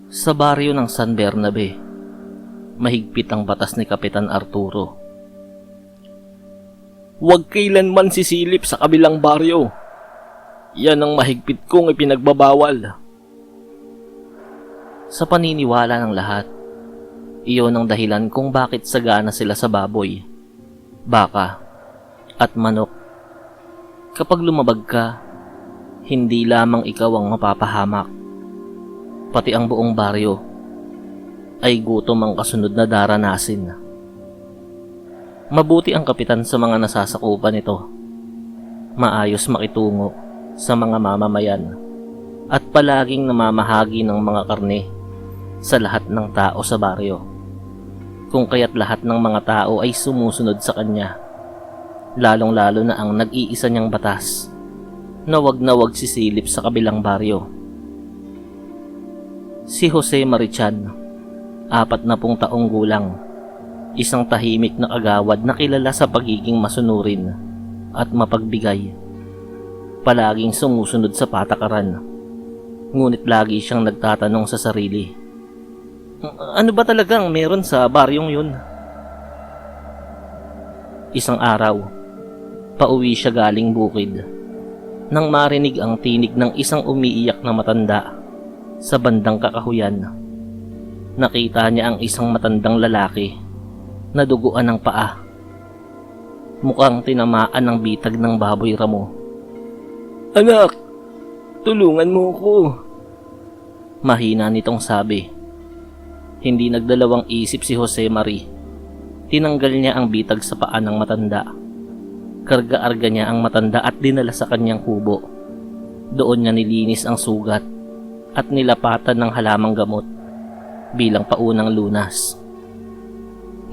Sa baryo ng San Bernabe, mahigpit ang batas ni Kapitan Arturo. Huwag kailanman sisilip sa kabilang baryo. Yan ang mahigpit kong ipinagbabawal. Sa paniniwala ng lahat, iyon ang dahilan kung bakit sagana sila sa baboy, baka, at manok. Kapag lumabag ka, hindi lamang ikaw ang mapapahamak. Pati ang buong baryo ay gutom ang kasunod na daranasin. Mabuti ang kapitan sa mga nasasakupan nito. Maayos makitungo sa mga mamamayan at palaging namamahagi ng mga karne sa lahat ng tao sa baryo. Kung kaya't lahat ng mga tao ay sumusunod sa kanya, lalong-lalo na ang nag-iisa niyang batas na wag sisilip sa kabilang baryo. Si Jose Marichan, 40 taong gulang, isang tahimik na kagawad na kilala sa pagiging masunurin at mapagbigay. Palaging sumusunod sa patakaran, ngunit lagi siyang nagtatanong sa sarili, ano ba talagang meron sa baryong yun? Isang araw, pauwi siya galing bukid nang marinig ang tinig ng isang umiiyak na matanda sa bandang kakahuyan. Nakita niya ang isang matandang lalaki na duguan ng paa. Mukhang tinamaan ng bitag ng baboy ramo. Anak, tulungan mo ko. Mahina nitong sabi. Hindi nagdalawang isip si Jose Mari. Tinanggal niya ang bitag sa paa ng matanda. Karga-arga niya ang matanda at dinala sa kanyang kubo. Doon niya nilinis ang sugat at nilapatan ng halamang gamot bilang paunang lunas.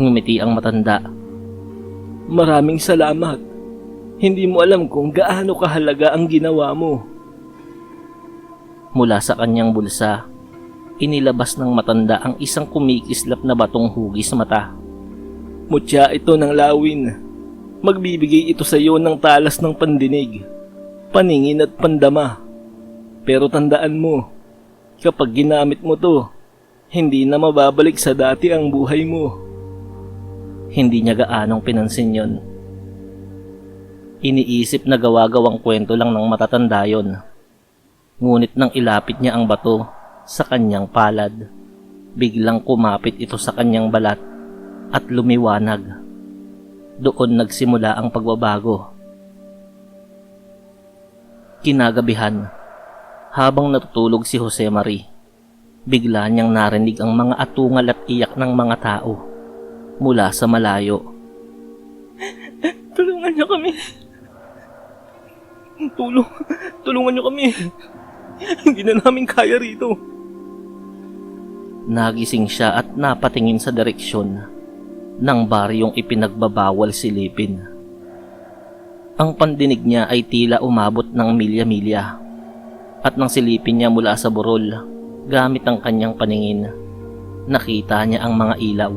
Ngumiti ang matanda. Maraming salamat. Hindi mo alam kung gaano kahalaga ang ginawa mo. Mula sa kanyang bulsa, inilabas ng matanda ang isang kumikislap na batong hugis sa mata. Mutya ito ng lawin. Magbibigay ito sa iyo ng talas ng pandinig, paningin at pandama. Pero tandaan mo, kapag ginamit mo to, hindi na mababalik sa dati ang buhay mo. Hindi niya gaanong pinansin yon. Iniisip na gawa-gawang kwento lang ng matatanda yon. Ngunit nang ilapit niya ang bato sa kanyang palad, biglang kumapit ito sa kanyang balat at lumiwanag. Doon nagsimula ang pagbabago. Kinagabihan, habang natutulog si Jose Mari, bigla niyang narinig ang mga atungal at iyak ng mga tao mula sa malayo. Tulungan niyo kami. Tulungan niyo kami. Hindi na namin kaya rito. Nagising siya at napatingin sa direksyon ng baryong ipinagbabawal silipin. Ang pandinig niya ay tila umabot ng milya-milya, at nang silipin niya mula sa burol gamit ang kanyang paningin, nakita niya ang mga ilaw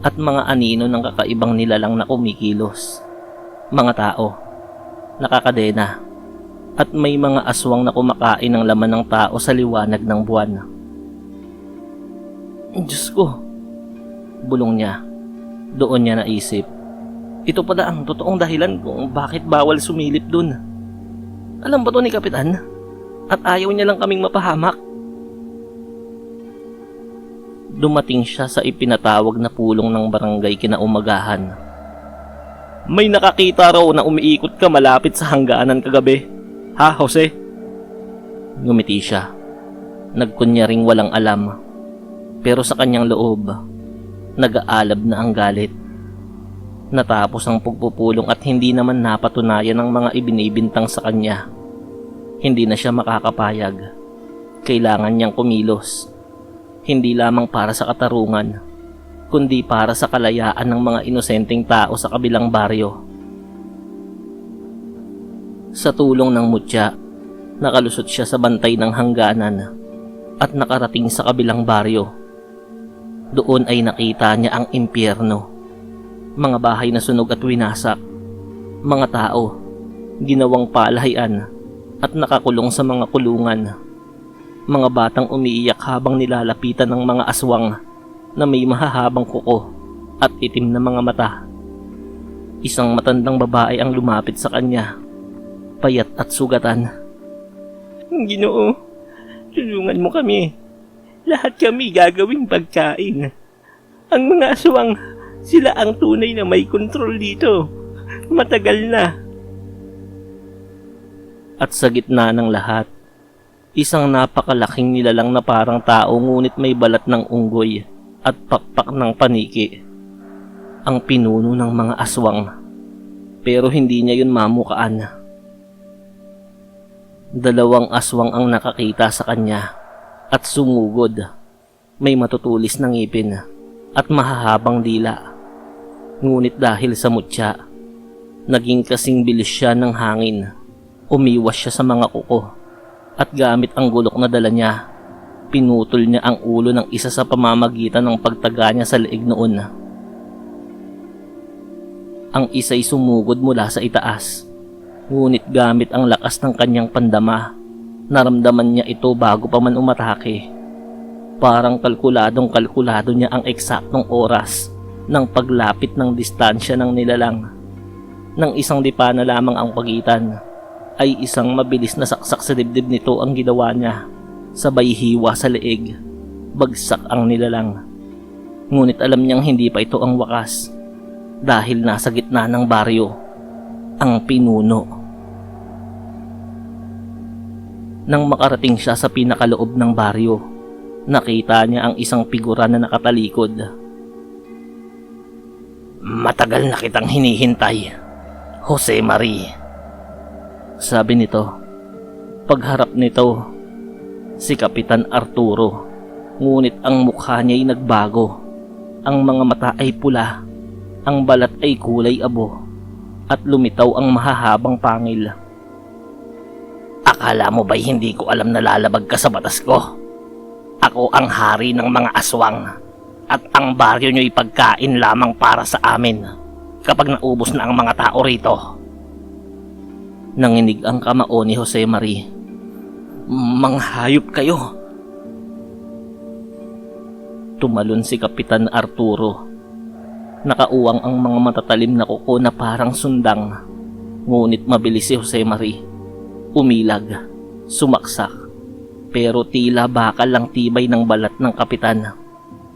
at mga anino ng kakaibang nilalang na kumikilos. Mga tao, nakakadena, at may mga aswang na kumakain ng laman ng tao sa liwanag ng buwan. Diyos ko, bulong niya. Doon niya naisip, ito pala ang totoong dahilan kung bakit bawal sumilip dun. Alam ba to ni Kapitan? At ayaw niya lang kaming mapahamak. Dumating siya sa ipinatawag na pulong ng barangay kinaumagahan. May nakakita raw na umiikot ka malapit sa hangganan kagabi. Ha, Jose? Ngumiti siya. Nagkunyaring walang alam. Pero sa kanyang loob, nag-aalab na ang galit. Natapos ang pagpupulong at hindi naman napatunayan ng mga ibinibintang sa kanya. Hindi na siya makakapayag. Kailangan niyang kumilos. Hindi lamang para sa katarungan, kundi para sa kalayaan ng mga inosenteng tao sa kabilang baryo. Sa tulong ng mutya, nakalusot siya sa bantay ng hangganan at nakarating sa kabilang baryo. Doon ay nakita niya ang impyerno. Mga bahay na sunog at winasak. Mga tao, ginawang palahian at nakakulong sa mga kulungan. Mga batang umiiyak habang nilalapitan ng mga aswang na may mahahabang kuko at itim na mga mata. Isang matandang babae ang lumapit sa kanya, payat at sugatan. Ginoo, tulungan mo kami. Lahat kami gagawing pagkain. Ang mga aswang, sila ang tunay na may kontrol dito. Matagal na. At sa gitna ng lahat, isang napakalaking nilalang na parang tao ngunit may balat ng unggoy at pakpak ng paniki. Ang pinuno ng mga aswang, pero hindi niya yun mamukaan. Dalawang aswang ang nakakita sa kanya at sumugod. May matutulis na ngipin at mahahabang dila. Ngunit dahil sa mutya, naging kasing bilis siya ng hangin. Umiwas siya sa mga kuko at gamit ang gulok na dala niya, pinutol niya ang ulo ng isa sa pamamagitan ng pagtaga niya sa leeg noon. Ang isa'y sumugod mula sa itaas, ngunit gamit ang lakas ng kanyang pandama, naramdaman niya ito bago pa man umatake. Parang kalkulado niya ang eksaktong oras ng paglapit ng distansya ng nilalang. Nang isang dipa na lamang ang pagitan, ay isang mabilis na saksak sa dibdib nito ang ginawa niya. Sabay hiwa sa leeg, bagsak ang nilalang. Ngunit alam niyang hindi pa ito ang wakas, dahil nasa gitna ng baryo ang pinuno. Nang makarating siya sa pinakaloob ng baryo, nakita niya ang isang figura na nakatalikod. Matagal na kitang hinihintay, Jose Marie. Sabi nito. Pagharap nito, si Kapitan Arturo, ngunit ang mukha niya'y nagbago. Ang mga mata ay pula, ang balat ay kulay abo, at lumitaw ang mahahabang pangil. Akala mo ba'y hindi ko alam na lalabag ka sa batas ko? Ako ang hari ng mga aswang, at ang baryo niyo'y pagkain lamang para sa amin kapag naubos na ang mga tao rito. Nanginig ang kamao ni Jose Marie. Manghayop kayo. Tumalon si Kapitan Arturo. Nakauwang ang mga matatalim na kuko na parang sundang. Ngunit mabilis si Jose Marie. Umilag, sumaksak, pero tila bakal ang tibay ng balat ng kapitan.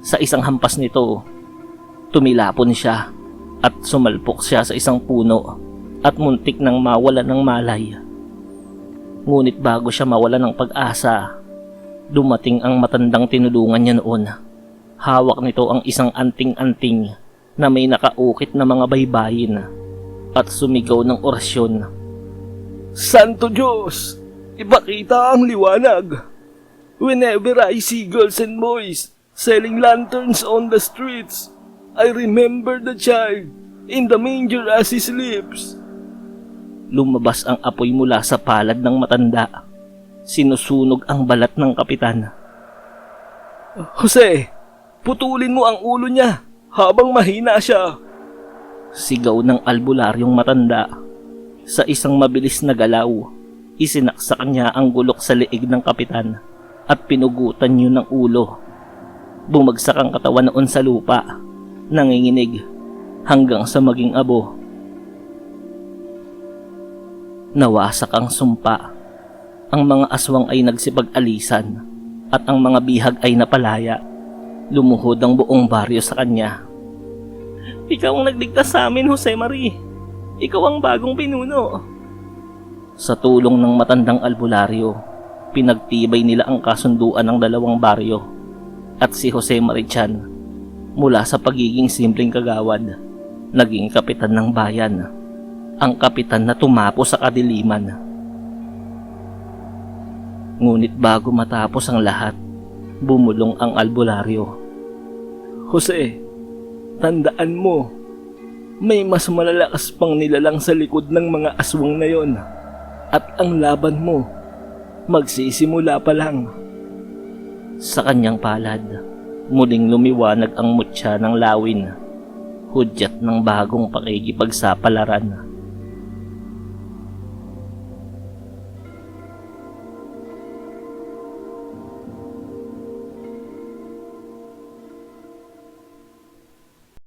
Sa isang hampas nito, tumilapon siya at sumalpok siya sa isang puno at muntik nang mawala ng malay. Ngunit bago siya mawala ng pag-asa, dumating ang matandang tinulungan niya noon. Hawak nito ang isang anting-anting na may nakaukit na mga baybayin at sumigaw ng orasyon. Santo Diyos, ipakita ang liwanag. Whenever I see girls and boys selling lanterns on the streets, I remember the child in the manger as he sleeps. Lumabas ang apoy mula sa palad ng matanda. Sinusunog ang balat ng kapitan. Jose, putulin mo ang ulo niya habang mahina siya. Sigaw ng albularyong matanda. Sa isang mabilis na galaw, isinaksak niya ang gulok sa leeg ng kapitan at pinugutan yun ng ulo. Bumagsak ang katawan noon sa lupa, nanginginig hanggang sa maging abo. Nawasak ang sumpa. Ang mga aswang ay nagsipag-alisan at ang mga bihag ay napalaya. Lumuhod ang buong baryo sa kanya. Ikaw ang nagligtas sa amin, Jose Marie. Ikaw ang bagong pinuno. Sa tulong ng matandang albularyo, pinagtibay nila ang kasunduan ng dalawang baryo. At si Jose Marichan, mula sa pagiging simpleng kagawad, naging kapitan ng bayan. Ang kapitan na tumapo sa kadiliman. Ngunit bago matapos ang lahat, bumulong ang albularyo. Jose, tandaan mo, may mas malalakas pang nilalang sa likod ng mga aswang na yon. At ang laban mo, magsisimula pa lang. Sa kanyang palad, muling lumiwanag ang mutya ng lawin, hudyat ng bagong pakikipagsapalaran.